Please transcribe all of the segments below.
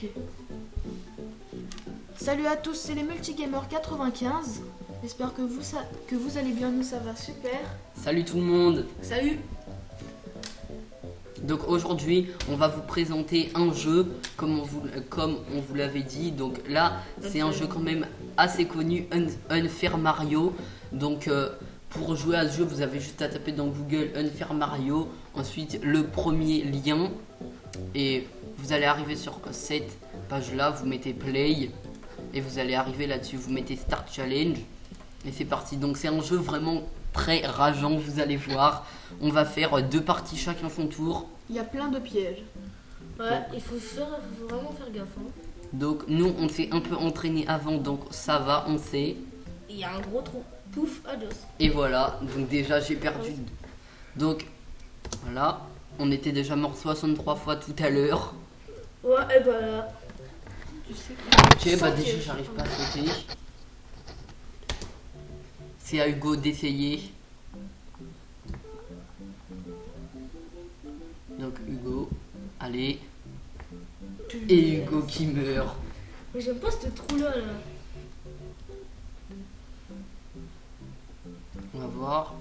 Ok. Salut à tous, c'est les Multigamers 95. J'espère que vous allez bien, nous ça va super. Salut tout le monde. Salut. Donc aujourd'hui, on va vous présenter un jeu comme on vous l'avait dit. Donc là, c'est un jeu quand même assez connu, Unfair Mario. Donc pour jouer à ce jeu, vous avez juste à taper dans Google Unfair Mario, ensuite le premier lien et vous allez arriver sur cette page là, vous mettez play et vous allez arriver là-dessus, vous mettez Start Challenge et c'est parti. Donc c'est un jeu vraiment très rageant, vous allez voir. On va faire 2 parties chacun son tour. Il y a plein de pièges. Ouais, il faut vraiment faire gaffe. Hein. Donc nous on s'est un peu entraîné avant, donc ça va, on sait. Il y a un gros trou. Pouf, adios. Et voilà, donc déjà j'ai perdu. Donc voilà, on était déjà mort 63 fois tout à l'heure. Ouais, et bah là. Tu sais Ok, bah déjà j'arrive pas à sauter. C'est à Hugo d'essayer. Donc Hugo, allez. Et Hugo qui meurt. Mais j'aime pas ce trou là. On va voir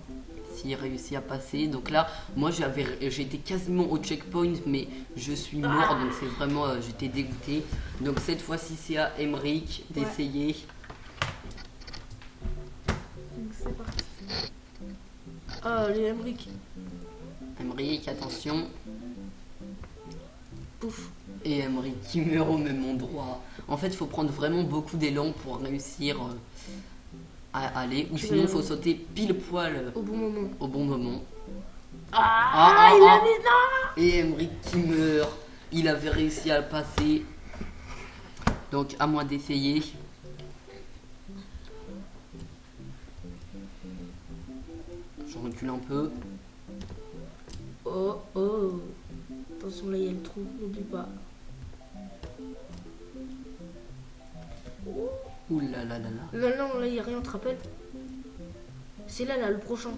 s'il réussit à passer. Donc là, moi j'étais quasiment au checkpoint, mais je suis mort, donc c'est vraiment, j'étais dégoûté. Donc cette fois-ci, c'est à Emeric d'essayer. Donc c'est parti. Ah, les Emeric. Emeric, attention. Pouf. Et Emeric qui meurt au même endroit. En fait, il faut prendre vraiment beaucoup d'élan pour réussir à aller. Ou sinon, il faut sauter pile poil Au bon moment. au bon moment. Il a mis là. Et Emeric qui meurt. Il avait réussi à le passer. Donc à moi d'essayer. Je recule un peu. Oh, oh. Attention, là, il y a le trou. N'oublie pas. Ouh là là là là. Non, là, il n'y a rien, tu te rappelles? C'est là, le prochain.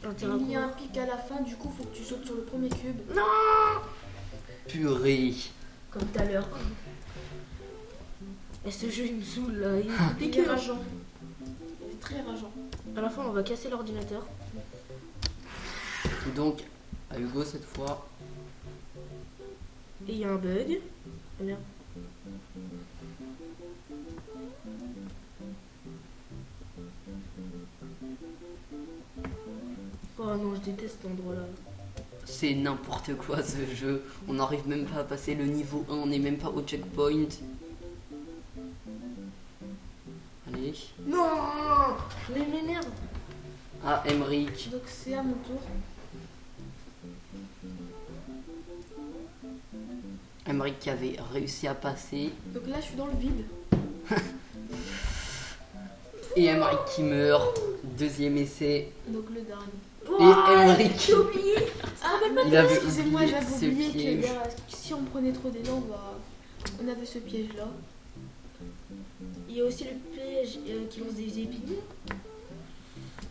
Il y a un pic à la fin, du coup faut que tu sautes sur le premier cube. Non. Purée. Comme tout à l'heure. Et ce jeu, il me saoule, là. Il est Il est compliqué. rageant. Il est très rageant. À la fin, on va casser l'ordinateur. Donc à Hugo cette fois. Et il y a un bug. Ah, merde. Oh non, je déteste cet endroit-là. C'est n'importe quoi ce jeu. On n'arrive même pas à passer le niveau 1. On n'est même pas au checkpoint. Allez. Non. Mais m'énerve. Ah, Emeric. Donc c'est à mon tour. Emeric qui avait réussi à passer. Donc là je suis dans le vide. Et Emeric qui meurt. Deuxième essai. Donc le dernier. Et Emeric. J'ai oublié. Il avait Excusez-moi, oublié j'avais ce oublié piège. que si on prenait trop d'élan, on avait ce piège là. Il y a aussi le piège qui lance des épines.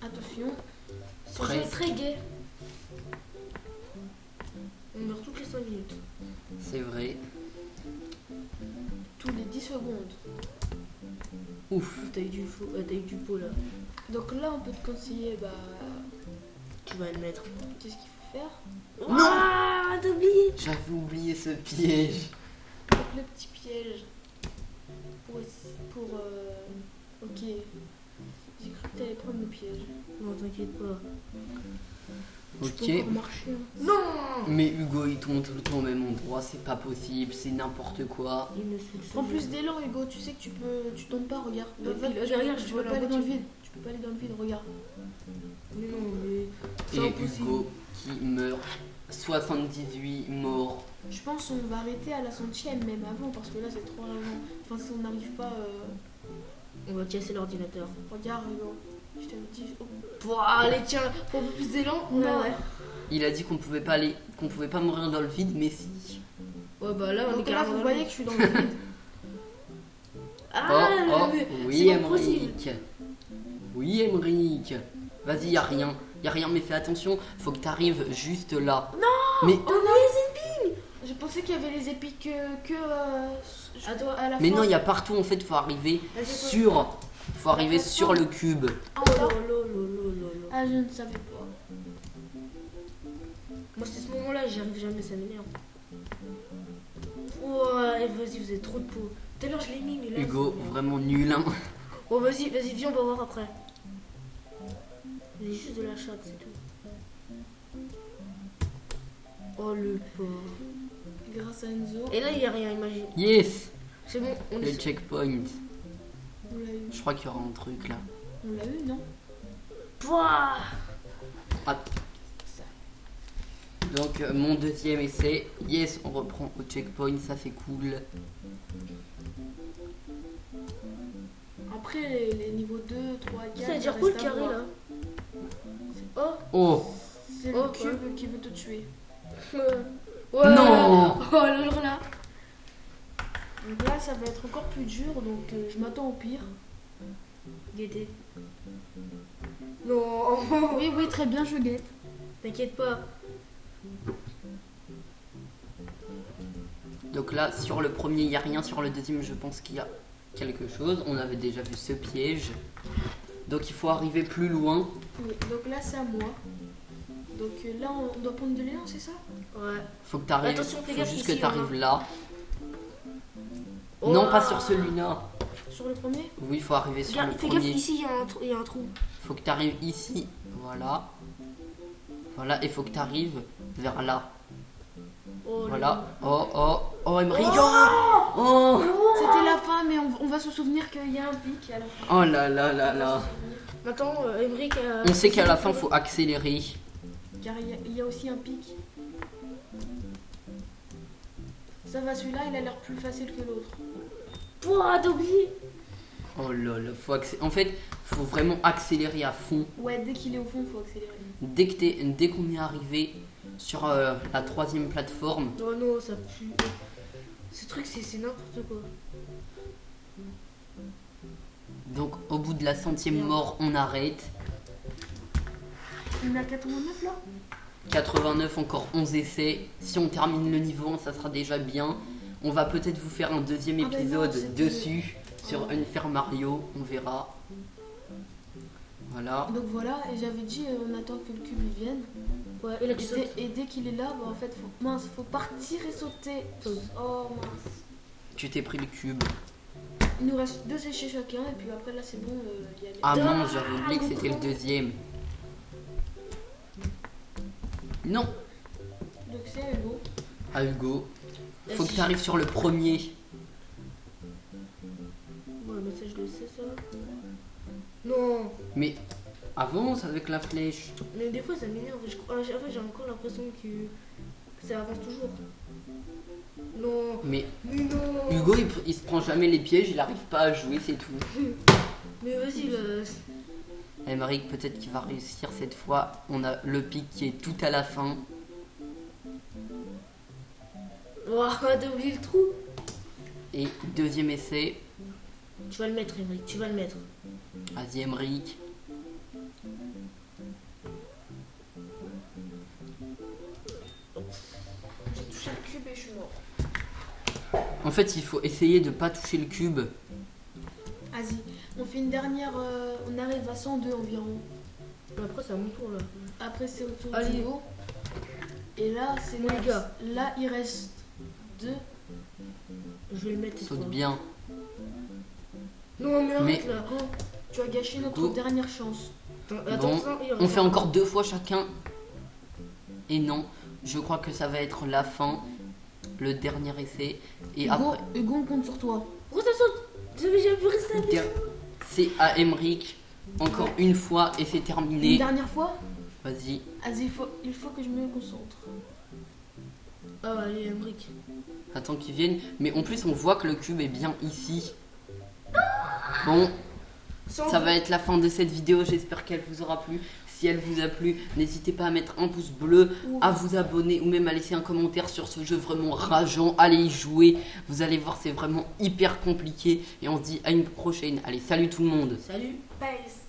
Attention. Ce jeu est très gai. On meurt toutes les 5 minutes. C'est vrai. Tous les 10 secondes. Ouf. T'as eu du pot là. Donc là on peut te conseiller Tu vas le mettre. qu'est-ce qu'il faut faire. Non. Ah, t'as oublié. J'avais oublié ce piège. Donc le petit piège. Ok. J'ai cru que t'allais prendre le piège. Non, t'inquiète pas. Tu Ok. peux encore marcher. Hein. Non. Mais Hugo il tombe tout le temps au même endroit. C'est pas possible. C'est n'imprendre quoi. Il me saoule. Prends plus d'élan Hugo, tu sais que tu tombes pas, regarde. Bah, Va, regarde, tu je peux vois pas la aller dans le voiture. vide. Tu peux pas aller dans le vide, regarde. Mais non, mais. C'est Et impossible. Hugo qui meurt. 78 morts. Je pense qu'on va arrêter à la 100e même avant parce que là c'est trop rageant. Enfin si on n'arrive pas. On va casser l'ordinateur. Regarde Hugo. Je t'avais dit. Oh. Bon, allez, tiens, faut un peu plus d'élan. Non. Il a dit qu'on pouvait pas aller, qu'on pouvait pas mourir dans le vide, mais si. Ouais, bah là, on est Donc là carrément. vous dans voyez le- que je suis dans le vide. Ah, oh, mais oui, c'est pas possible. Emeric. Oui, Emeric. Vas-y, y a rien, mais fais attention. Faut que t'arrives juste là. Non. Mais Oh non, les épines. J'ai pas pensais qu'il y avait les épiques À toi. à la Mais fin. non, il y a partout en fait, faut arriver Vas-y, sur. Faut arriver sur le cube. Ah, Oh ça lolo. Ah, je ne savais pas. Moi, c'est ce moment-là, j'y arrive jamais, ça m'énerve. Ouais, vas-y, vous êtes trop de peau. Tout à l'heure, je l'ai mis, mais là. Hugo, ça m'énerve. vraiment nul. Hein. Oh, vas-y, viens, on va voir après. J'ai juste de la chatte, c'est tout. Oh, le pauvre. Grâce à Enzo, Et là, il n'y a rien, imagine. Yes, C'est bon, on le est. checkpoint. on l'a eu. Je crois qu'il y aura un truc là. On l'a eu, non? Pouah. Donc mon deuxième essai. Yes, on reprend au checkpoint, ça c'est cool. Après, les niveaux 2, 3, 4. Ça veut dire quoi le carré là? Oh, Oh, C'est Oh, le cube qui veut te tuer. ouais. non. Oh alors là. Donc là, ça va être encore plus dur, donc je m'attends au pire. Guettez. Non. Oui, oui, très bien, je guette. T'inquiète pas. Donc là, sur le premier, il n'y a rien. Sur le deuxième, je pense qu'il y a quelque chose. On avait déjà vu ce piège. Donc il faut arriver plus loin. Oui, donc là, c'est à moi. Donc là, on doit prendre de l'élan, c'est ça? Ouais. Faut que tu arrives. Attention, fais Faut gaffe, juste ici, que tu arrives on a- là. Oh. Non, pas sur celui-là. Sur le premier? Oui, il faut arriver sur Regarde, le fais gaffe, premier. ici, il y a un trou. Faut que tu arrives ici. Voilà. Voilà, et faut que tu arrives vers là. Oh, là. Voilà. Oh, Emery. Oh, C'était la fin, mais on va se souvenir qu'il y a un pic à la fin. oh là là là là. Maintenant, Emmerich. On sait qu'à la fin, faut accélérer. Car il y a aussi un pic. Ça va, celui-là, il a l'air plus facile que l'autre. Pouah, t'as oublié. Oh là là, en fait, faut vraiment accélérer à fond. Ouais, dès qu'il est au fond, il faut accélérer. Dès qu'on est arrivé sur la troisième plateforme, Oh non, ça pue. Ce truc, c'est n'importe quoi. donc au bout de la 100e mort, on arrête. On est à 89 là? 89, encore 11 essais. Si on termine le niveau 1, ça sera déjà bien. On va peut-être vous faire un deuxième Ah ben non, épisode c'était- dessus, sur Unfair Mario, on verra. Voilà. Donc voilà, et j'avais dit, on attend que le cube il vienne. Ouais, et là, tu sautes. Et dès qu'il est là, bah, en fait, faut partir et sauter. Saute. Oh mince. Tu t'es pris le cube. Il nous reste 2 séchés chacun, et puis après là, c'est bon, il y a les- Ah non, j'avais oublié que c'était le deuxième. Non, Donc c'est à Hugo. à Hugo. Faut que tu arrives sur le premier. Ouais, mais ça, je le sais, ça. Non. Mais avance avec la flèche. Mais des fois, ça m'énerve. En fait, j'ai encore l'impression que ça avance toujours. Non. Mais Mais non. Hugo, il se prend jamais les pièges, il arrive pas à jouer, c'est tout. Mais vas-y, là. Emeric, peut-être qu'il va réussir cette fois. On a le pic qui est tout à la fin. Ouah, t'as oublié le trou. Et deuxième essai. Tu vas le mettre, Emmerich, tu vas le mettre. Vas-y, Emeric. J'ai touché le cube et je suis mort. En fait, il faut essayer de pas toucher le cube. Vas-y, on fait une dernière. On arrive à 102 environ. Mais après, c'est à mon tour, là. Après, c'est au tour Allez. d'Hugo. Et là, c'est Mon là, gars. là, il reste 2. Je vais le mettre cette Saute fois. bien. Non, mais arrête, Mais- là. Go, tu as gâché notre Go. dernière chance. Attends, Bon, ça, il on fait revient. encore 2 fois chacun. Et non, je crois que ça va être la fin. Le dernier essai. Et Hugo, après, Hugo, on compte sur toi. Oh, ça saute. J'avais jamais vu ça. der- c'est à Emeric. Encore une fois et c'est Une terminé. dernière fois. Vas-y. Vas-y, il faut que je me concentre. Ah, allez, Emmerich. Attends qu'ils viennent. Mais en plus, on voit que le cube est bien ici. Bon, ça va être la fin de cette vidéo. J'espère qu'elle vous aura plu. Si elle vous a plu, n'hésitez pas à mettre un pouce bleu, à vous abonner ou même à laisser un commentaire sur ce jeu vraiment rageant. Allez y jouer. Vous allez voir, c'est vraiment hyper compliqué. Et on se dit à une prochaine. Allez, salut tout le monde. Salut. Peace.